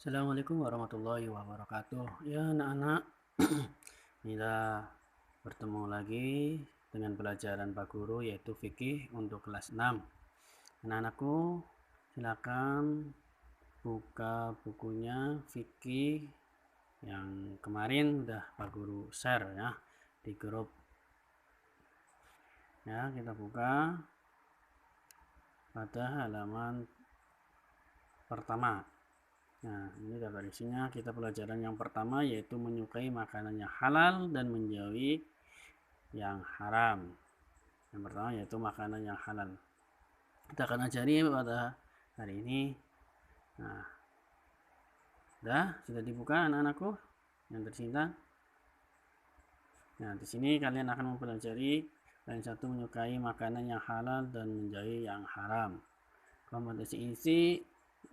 Assalamualaikum warahmatullahi wabarakatuh. Ya anak-anak, kita bertemu lagi dengan pelajaran Pak Guru yaitu fikih untuk kelas 6. Anak-anakku, silakan buka bukunya fikih yang kemarin udah Pak Guru share ya di grup. Ya, kita buka pada halaman pertama. Nah, ini daftar isinya. Kita pelajaran yang pertama yaitu menyukai makanan yang halal dan menjauhi yang haram. Yang pertama yaitu makanan yang halal. Kita akan ajari pada hari ini. Nah, sudah dibuka anak-anakku yang tercinta. Nah, di sini kalian akan mempelajari yang satu menyukai makanan yang halal dan menjauhi yang haram. Kompetensi isi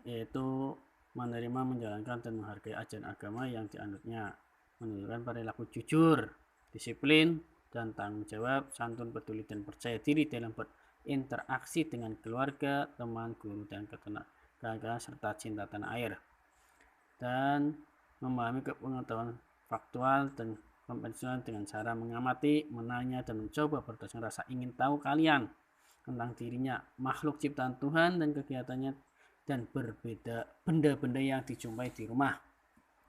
yaitu menerima, menjalankan, dan menghargai ajaran agama yang dianutnya, menunjukkan perilaku jujur, disiplin, dan tanggung jawab, santun, peduli, dan percaya diri dalam berinteraksi dengan keluarga, teman, guru, dan ketenagaan, serta cinta tanah air, dan memahami pengetahuan faktual dan konvensional dengan cara mengamati, menanya, dan mencoba berdasarkan rasa ingin tahu kalian tentang dirinya, makhluk ciptaan Tuhan dan kegiatannya, dan berbeda benda-benda yang dijumpai di rumah,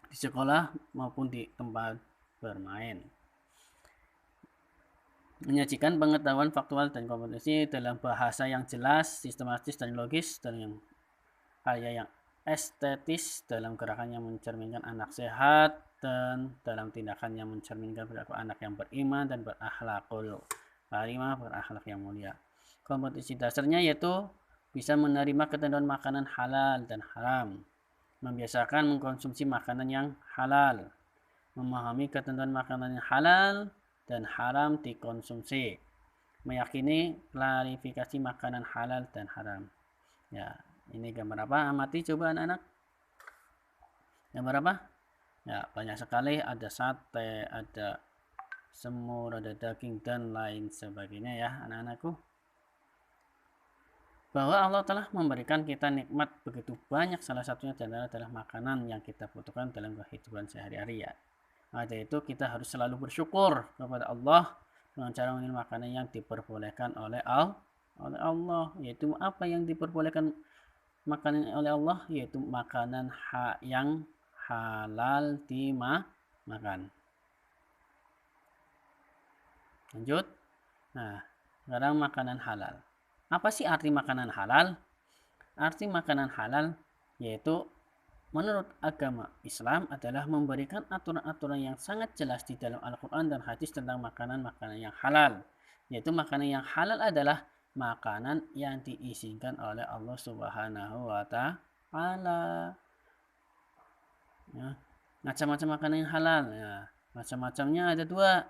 di sekolah, maupun di tempat bermain. Menyajikan pengetahuan faktual dan kompetensi dalam bahasa yang jelas, sistematis, dan logis, dan yang estetis dalam gerakan yang mencerminkan anak sehat, dan dalam tindakan yang mencerminkan perilaku anak yang beriman dan berakhlakul karimah, berakhlak yang mulia. Kompetensi dasarnya yaitu bisa menerima ketentuan makanan halal dan haram, membiasakan mengkonsumsi makanan yang halal, memahami ketentuan makanan yang halal dan haram dikonsumsi, meyakini klarifikasi makanan halal dan haram. Ya, ini gambar apa? Amati coba anak-anak. Gambar apa? Ya, banyak sekali, ada sate, ada semur, ada daging, dan lain sebagainya ya anak-anakku. Bahwa Allah telah memberikan kita nikmat begitu banyak, salah satunya adalah makanan yang kita butuhkan dalam kehidupan sehari-hari ya. Ada itu kita harus selalu bersyukur kepada Allah dengan cara mengambil makanan yang diperbolehkan oleh Allah, yaitu apa yang diperbolehkan makanan oleh Allah, yaitu makanan yang halal dimakan. Lanjut. Nah, sekarang makanan halal. Apa sih arti makanan halal? Arti makanan halal yaitu menurut agama Islam adalah memberikan aturan-aturan yang sangat jelas di dalam Al-Quran dan hadis tentang makanan-makanan yang halal. Yaitu makanan yang halal adalah makanan yang diizinkan oleh Allah Subhanahu wa Ta'ala. Ya, macam-macam makanan yang halal. Ya, macam-macamnya ada dua.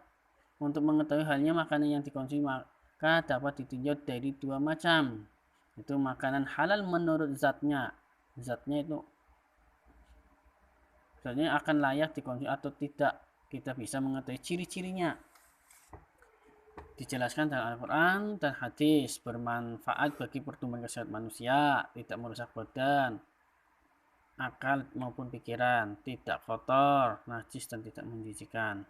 Untuk mengetahui halnya makanan yang dikonsumsi maka dapat ditinjau dari dua macam. Itu makanan halal menurut zatnya. Zatnya itu akan layak dikonsumsi atau tidak. Kita bisa mengetahui ciri-cirinya. Dijelaskan dalam Al-Quran dan hadis, bermanfaat bagi pertumbuhan kesehatan manusia, tidak merusak badan, akal maupun pikiran, tidak kotor, najis, dan tidak menjijikkan.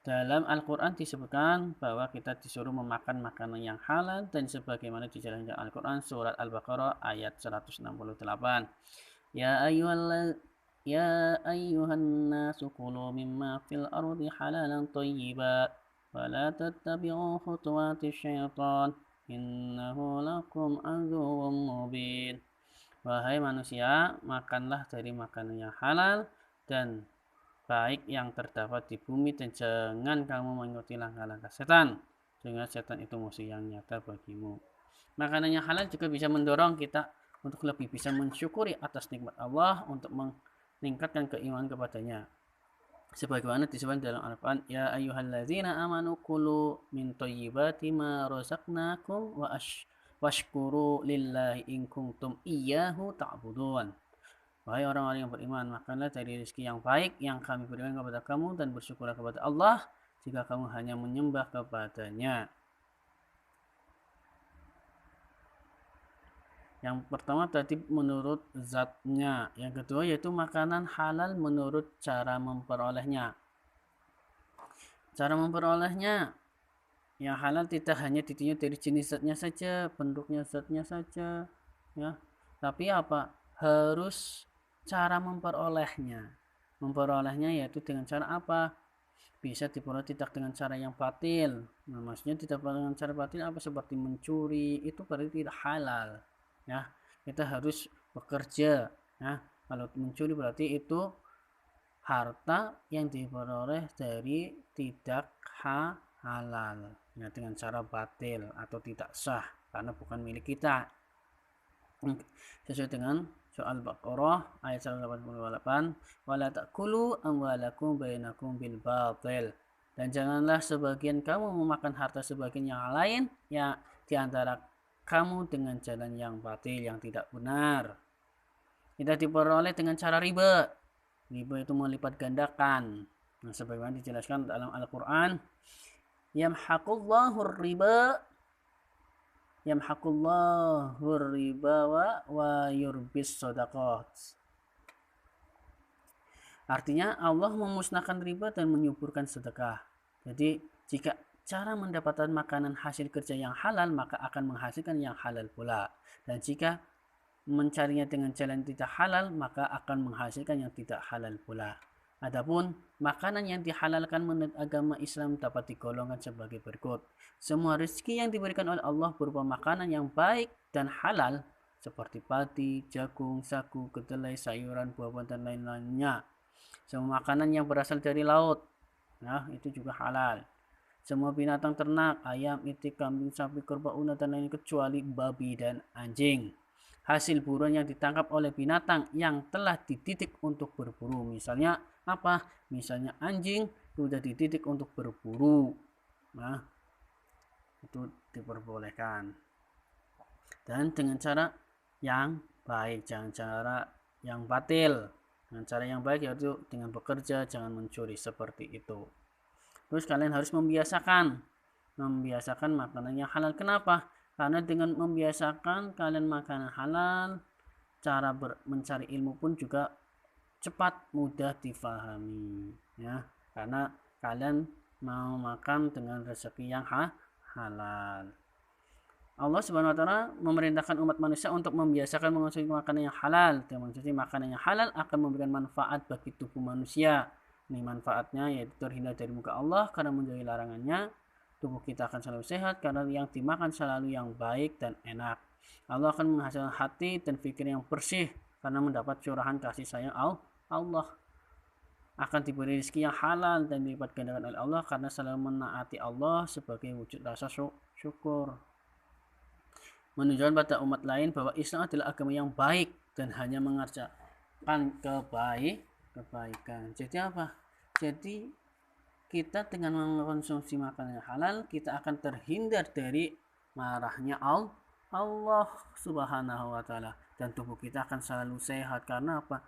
Dalam Al-Quran disebutkan bahwa kita disuruh memakan makanan yang halal dan sebagaimana dijelaskan dalam Al-Quran surat Al-Baqarah ayat 168. Ya ayyuhan nasu kulu mimma fil ardi halalan thayyiban wa la tattabi'u khutuwatis syaitan innahu lakum aduwwum mubin. Wahai manusia, makanlah dari makanan yang halal dan baik yang terdapat di bumi, dan jangan kamu mengikuti langkah-langkah setan, sehingga setan itu musuh yang nyata bagimu. Makanan yang halal juga bisa mendorong kita untuk lebih bisa mensyukuri atas nikmat Allah, untuk meningkatkan keimanan kepadanya. Sebagaimana disebutkan dalam Al-Quran, ya ayyuhalladzina amanu kulu min thayyibati ma razaqnakum washkuru lillahi in kuntum iyyahu ta'budun. Wahai orang-orang yang beriman, makanlah dari rezeki yang baik yang kami berikan kepada kamu, dan bersyukurlah kepada Allah jika kamu hanya menyembah kepadanya. Yang pertama tadi menurut zatnya, yang kedua yaitu makanan halal menurut cara memperolehnya. Cara memperolehnya yang halal tidak hanya ditinjau dari jenis zatnya saja, bentuknya zatnya saja, ya. Tapi apa? Harus cara memperolehnya. Memperolehnya yaitu dengan cara apa? Bisa diperoleh tidak dengan cara yang batil. Nah, maksudnya tidak dengan cara batil apa? Seperti mencuri, itu berarti tidak halal. Ya, kita harus bekerja. Ya, kalau mencuri berarti itu harta yang diperoleh dari tidak halal, ya, dengan cara batil atau tidak sah karena bukan milik kita. Sesuai dengan soal Baqarah ayat 188, wala ta'kulu amwalakum bainakum bil batil, dan janganlah sebagian kamu memakan harta sebagian yang lain ya di antara kamu dengan jalan yang batil, yang tidak benar. Tidak diperoleh dengan cara riba. Riba itu melipat gandakan. Nah, sebagaimana dijelaskan dalam Al-Quran, yamhaqullahu riba wa yurbis sadaqat. Artinya Allah memusnahkan riba dan menyuburkan sedekah. Jadi jika cara mendapatkan makanan hasil kerja yang halal, maka akan menghasilkan yang halal pula. Dan jika mencarinya dengan jalan tidak halal, maka akan menghasilkan yang tidak halal pula. Adapun makanan yang dihalalkan menurut agama Islam dapat digolongkan sebagai berikut. Semua rezeki yang diberikan oleh Allah berupa makanan yang baik dan halal, seperti padi, jagung, sagu, kedelai, sayuran, buah-buahan, dan lain-lainnya. Semua makanan yang berasal dari laut, nah itu juga halal. Semua binatang ternak, ayam, itik, kambing, sapi, kerbau, unta, dan lain kecuali babi dan anjing. Hasil buruan yang ditangkap oleh binatang yang telah dididik untuk berburu. Misalnya apa? Misalnya anjing sudah dididik untuk berburu. Nah, itu diperbolehkan. Dan dengan cara yang baik, jangan cara yang batil. Dengan cara yang baik yaitu dengan bekerja, jangan mencuri, seperti itu. Terus kalian harus membiasakan makanan yang halal. Kenapa? Karena dengan membiasakan kalian makanan halal, cara mencari ilmu pun juga cepat mudah difahami, ya. Karena kalian mau makan dengan rezeki yang halal. Allah Subhanahu wa taala memerintahkan umat manusia untuk membiasakan mengonsumsi makanan yang halal. Dan mengonsumsi makanan yang halal akan memberikan manfaat bagi tubuh manusia. Ini manfaatnya yaitu terhindar dari muka Allah karena menjauhi larangannya. Tubuh kita akan selalu sehat karena yang dimakan selalu yang baik dan enak. Allah akan menghasilkan hati dan pikir yang bersih karena mendapat curahan kasih sayang Allah. Akan diberi rezeki yang halal dan dilipat gandakan oleh Allah karena selalu menaati Allah sebagai wujud rasa syukur. Menunjukkan pada umat lain bahwa Islam adalah agama yang baik dan hanya mengerjakan kebaikan. Jadi apa? Jadi kita dengan mengkonsumsi makanan yang halal, kita akan terhindar dari marahnya Allah Subhanahu wa taala, dan tubuh kita akan selalu sehat. Karena apa?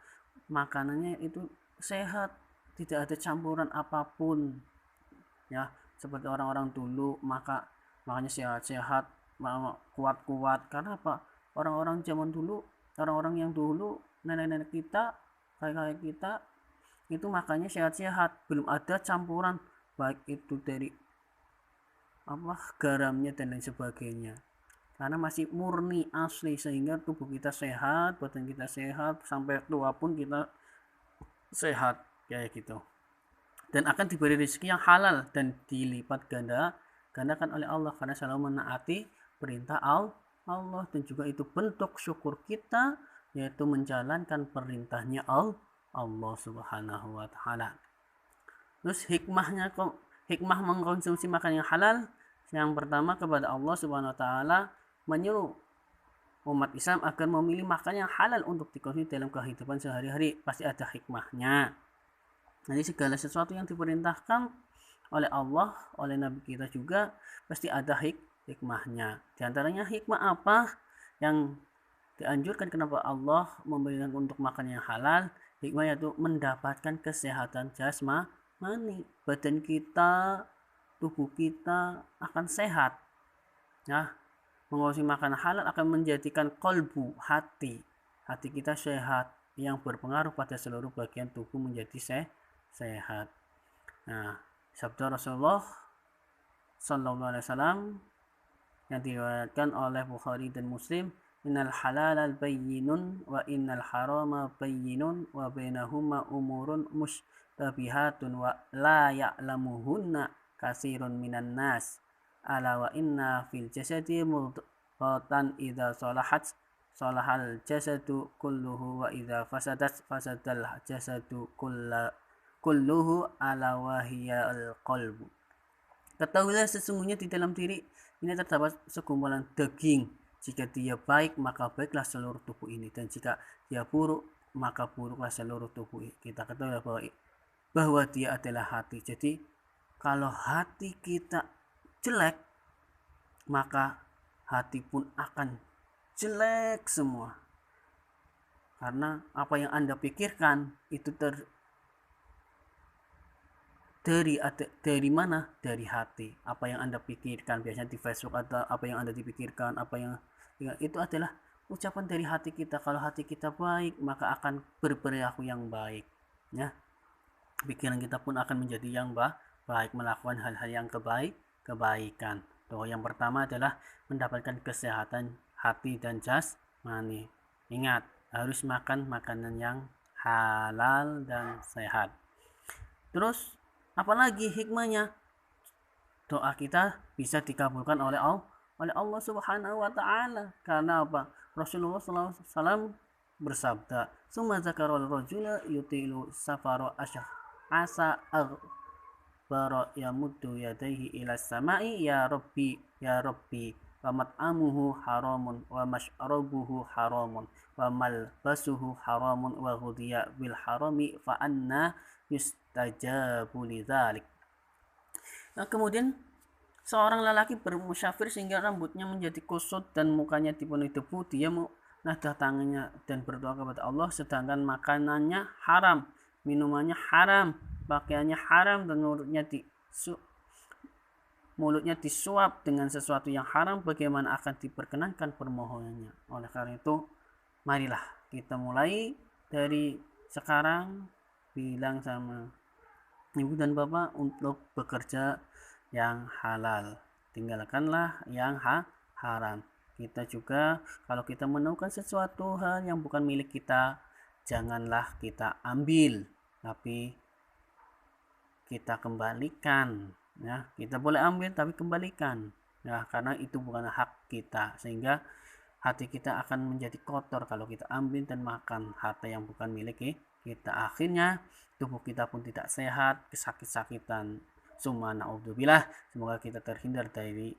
Makanannya itu sehat, tidak ada campuran apapun. Ya, seperti orang-orang dulu makanya sehat-sehat, kuat-kuat. Karena apa? Orang-orang zaman dulu, orang-orang yang dulu, nenek-nenek kita, kakek-kakek kita itu makanya sehat-sehat, belum ada campuran baik itu dari garamnya dan lain sebagainya, karena masih murni asli, sehingga tubuh kita sehat, badan kita sehat, sampai tua pun kita sehat kayak gitu, dan akan diberi rezeki yang halal dan dilipat gandakan oleh Allah karena selalu menaati perintah Allah, dan juga itu bentuk syukur kita yaitu menjalankan perintahnya Allah Subhanahu wa taala. Terus hikmah mengkonsumsi makanan yang halal, yang pertama kepada Allah Subhanahu wa taala menyuruh umat Islam agar memilih makanan yang halal untuk dikonsumsi dalam kehidupan sehari-hari. Pasti ada hikmahnya. Jadi segala sesuatu yang diperintahkan oleh Allah, oleh Nabi kita juga pasti ada hikmahnya. Di antaranya hikmah apa yang dianjurkan kenapa Allah memberikan untuk makan yang halal? Hikmah yaitu mendapatkan kesehatan jasmani, badan kita, tubuh kita akan sehat, ya, Mengkonsumsi makanan halal akan menjadikan kolbu, hati kita sehat, yang berpengaruh pada seluruh bagian tubuh menjadi sehat. Nah, sabda Rasulullah Sallallahu Alaihi Wasallam yang diriwayatkan oleh Bukhari dan Muslim, innal halal bayyinun wa innal harama bayyinun wa bainahuma umurun mushtabihatun wa la ya'lamuhunna kasirun minan nas, ala wa inna fil jasadi mudghatan idza salahat salahal jasadu kulluhu wa idza fasadat fasadal jasadu kulluhu ala wahiyal qalbu. Ketahuilah sesungguhnya di dalam diri ini terdapat segumpalan daging. Jika dia baik, maka baiklah seluruh tubuh ini, dan jika dia buruk, maka buruklah seluruh tubuh kita. Ketahuilah bahwa dia adalah hati. Jadi kalau hati kita jelek, maka hati pun akan jelek semua. Karena apa yang Anda pikirkan itu dari mana? Dari hati. Apa yang Anda pikirkan biasanya di Facebook, atau apa yang Anda dipikirkan, itu adalah ucapan dari hati kita. Kalau hati kita baik, maka akan berperilaku yang baik, ya. Pikiran kita pun akan menjadi yang baik, melakukan hal-hal yang kebaikan. Tuh, yang pertama adalah mendapatkan kesehatan hati dan jasmani. Ingat, harus makan makanan yang halal dan sehat. Terus apalagi hikmahnya? Doa kita bisa dikabulkan oleh Allah Subhanahu wa taala. Karena apa? Rasulullah SAW bersabda, "Summa zakarul rajula yutilu safara asa aghbara yamuddu yadayhi ila samai ya rabbi wa mat'amuhu haramun wa mashrabuhu haramun wa malbasuhu haramun wa ghudhiya bil harami fa anna yustajabu lidzalik." Nah, kemudian seorang lelaki bermusyafir sehingga rambutnya menjadi kusut dan mukanya dipenuhi debu. Dia menadah tangannya dan berdoa kepada Allah, sedangkan makanannya haram, minumannya haram, pakaiannya haram, dan mulutnya disuap dengan sesuatu yang haram. Bagaimana akan diperkenankan permohonannya? Oleh karena itu, marilah kita mulai dari sekarang bilang sama ibu dan bapak untuk bekerja yang halal, tinggalkanlah yang haram. Kita juga kalau kita menemukan sesuatu hal yang bukan milik kita, janganlah kita ambil, tapi kita kembalikan, ya. Kita boleh ambil tapi kembalikan, ya, karena itu bukan hak kita, sehingga hati kita akan menjadi kotor kalau kita ambil dan makan harta yang bukan milik kita. Akhirnya tubuh kita pun tidak sehat, kesakit-sakitan. Summa na'udzubillah, semoga kita terhindar dari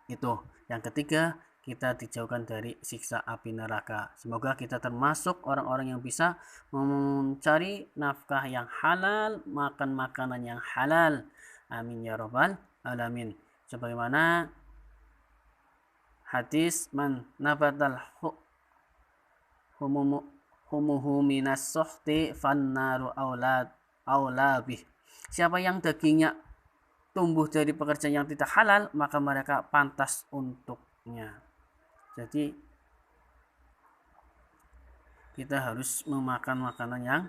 itu. Yang ketiga, kita dijauhkan dari siksa api neraka. Semoga kita termasuk orang-orang yang bisa mencari nafkah yang halal, makan makanan yang halal. Amin ya rabbal alamin. Sebagaimana hadis, man nabatal humuhu minas suhti fannaru aulabih. Siapa yang dagingnya tumbuh dari pekerjaan yang tidak halal, maka mereka pantas untuknya. Jadi kita harus memakan makanan yang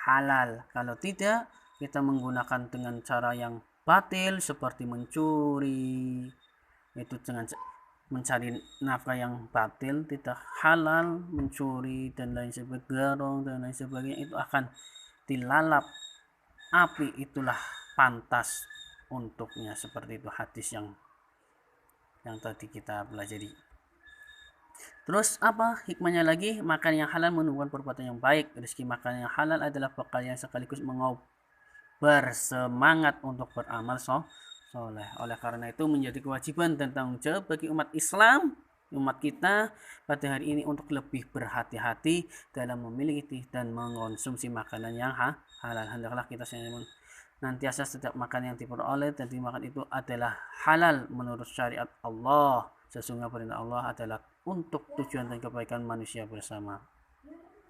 halal. Kalau tidak, kita menggunakan dengan cara yang batil seperti mencuri, itu dengan mencari nafkah yang batil, tidak halal, mencuri dan lain sebagainya, garong dan lain sebagainya, itu akan dilalap api. Itulah pantas untuknya. Seperti itu hadis yang tadi kita pelajari. Terus apa hikmahnya lagi? Makan yang halal menumbuhkan perbuatan yang baik. Rezeki makan yang halal adalah bekal yang sekaligus bersemangat untuk beramal soleh. Oleh karena itu menjadi kewajiban dan tanggung jawab bagi umat Islam, umat kita pada hari ini, untuk lebih berhati-hati dalam memiliki dan mengonsumsi makanan yang halal. Hendaklah kita nantiasa setiap makan yang diperoleh dan dimakan itu adalah halal menurut syariat Allah. Sesungguhnya perintah Allah adalah untuk tujuan dan kebaikan manusia bersama.